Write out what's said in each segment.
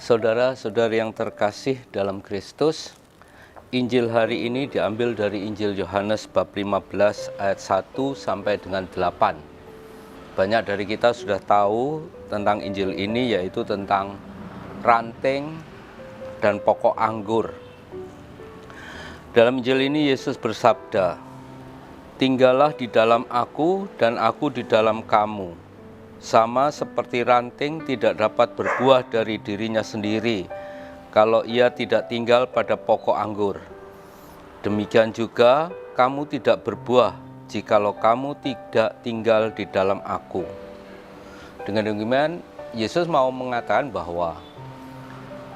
Saudara-saudari yang terkasih dalam Kristus, Injil hari ini diambil dari Injil Yohanes bab 15 ayat 1 sampai dengan 8. Banyak dari kita sudah tahu tentang Injil ini, yaitu tentang ranting dan pokok anggur. Dalam Injil ini Yesus bersabda, "Tinggallah di dalam aku dan aku di dalam kamu. Sama seperti ranting tidak dapat berbuah dari dirinya sendiri kalau ia tidak tinggal pada pokok anggur. Demikian juga kamu tidak berbuah jikalau kamu tidak tinggal di dalam aku." Dengan demikian Yesus mau mengatakan bahwa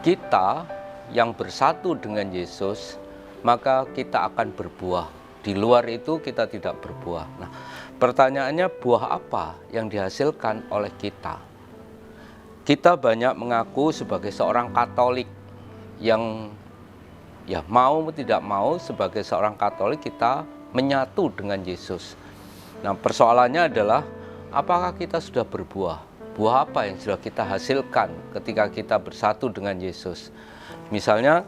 kita yang bersatu dengan Yesus, maka kita akan berbuah. Di luar itu kita tidak berbuah. Nah, pertanyaannya, buah apa yang dihasilkan oleh kita? Kita banyak mengaku sebagai seorang Katolik yang mau tidak mau sebagai seorang Katolik kita menyatu dengan Yesus. Nah, persoalannya adalah apakah kita sudah berbuah? Buah apa yang sudah kita hasilkan ketika kita bersatu dengan Yesus? Misalnya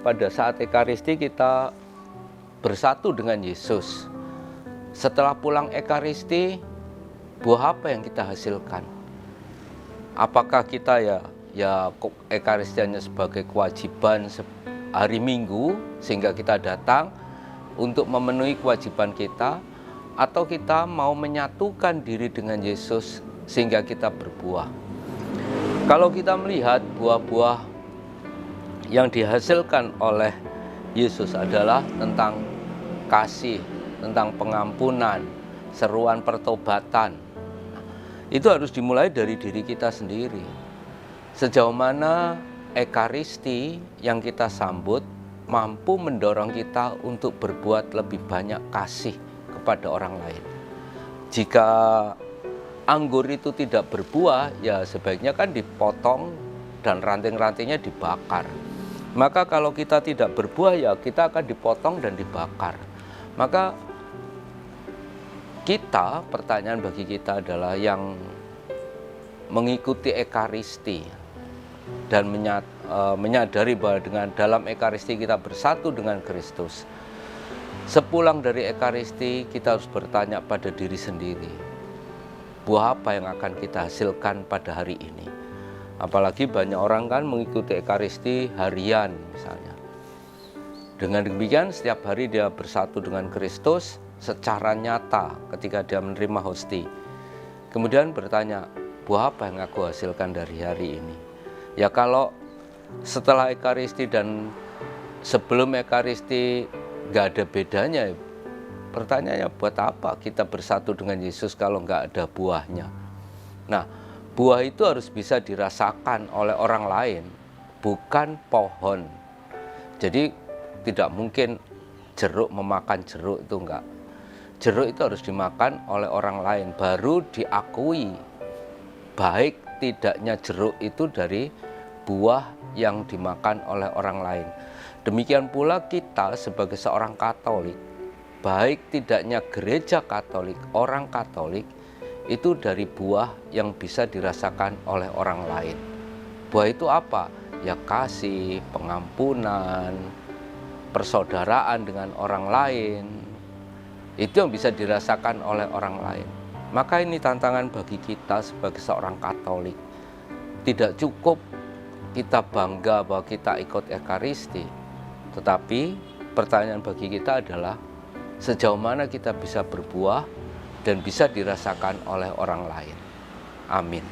pada saat Ekaristi kita bersatu dengan Yesus. Setelah pulang Ekaristi, buah apa yang kita hasilkan? Apakah kita Ekaristi hanya sebagai kewajiban hari Minggu sehingga kita datang untuk memenuhi kewajiban kita, atau kita mau menyatukan diri dengan Yesus sehingga kita berbuah? Kalau kita melihat buah-buah yang dihasilkan oleh Yesus adalah tentang kasih, tentang pengampunan, seruan pertobatan. Itu harus dimulai dari diri kita sendiri. Sejauh mana Ekaristi yang kita sambut mampu mendorong kita untuk berbuat lebih banyak kasih kepada orang lain. Jika anggur itu tidak berbuah, ya sebaiknya kan dipotong dan ranting-rantingnya dibakar. Maka kalau kita tidak berbuah, ya kita akan dipotong dan dibakar. Maka pertanyaan bagi kita adalah yang mengikuti Ekaristi dan menyadari bahwa dengan dalam Ekaristi kita bersatu dengan Kristus. Sepulang dari Ekaristi kita harus bertanya pada diri sendiri, buah apa yang akan kita hasilkan pada hari ini? Apalagi banyak orang kan mengikuti Ekaristi harian misalnya. Dengan demikian setiap hari dia bersatu dengan Kristus secara nyata ketika dia menerima hosti. Kemudian bertanya, buah apa yang aku hasilkan dari hari ini? Ya kalau setelah Ekaristi dan sebelum Ekaristi gak ada bedanya, pertanyaannya buat apa kita bersatu dengan Yesus kalau gak ada buahnya? Nah, buah itu harus bisa dirasakan oleh orang lain, bukan pohon. Jadi tidak mungkin jeruk memakan jeruk, itu enggak. Jeruk itu harus dimakan oleh orang lain, baru diakui baik tidaknya jeruk itu dari buah yang dimakan oleh orang lain. Demikian pula kita sebagai seorang Katolik, baik tidaknya gereja Katolik, orang Katolik, itu dari buah yang bisa dirasakan oleh orang lain. Buah itu apa? Ya kasih, pengampunan, persaudaraan dengan orang lain. Itu yang bisa dirasakan oleh orang lain. Maka ini tantangan bagi kita sebagai seorang Katolik. Tidak cukup kita bangga bahwa kita ikut Ekaristi, tetapi pertanyaan bagi kita adalah sejauh mana kita bisa berbuah dan bisa dirasakan oleh orang lain. Amin.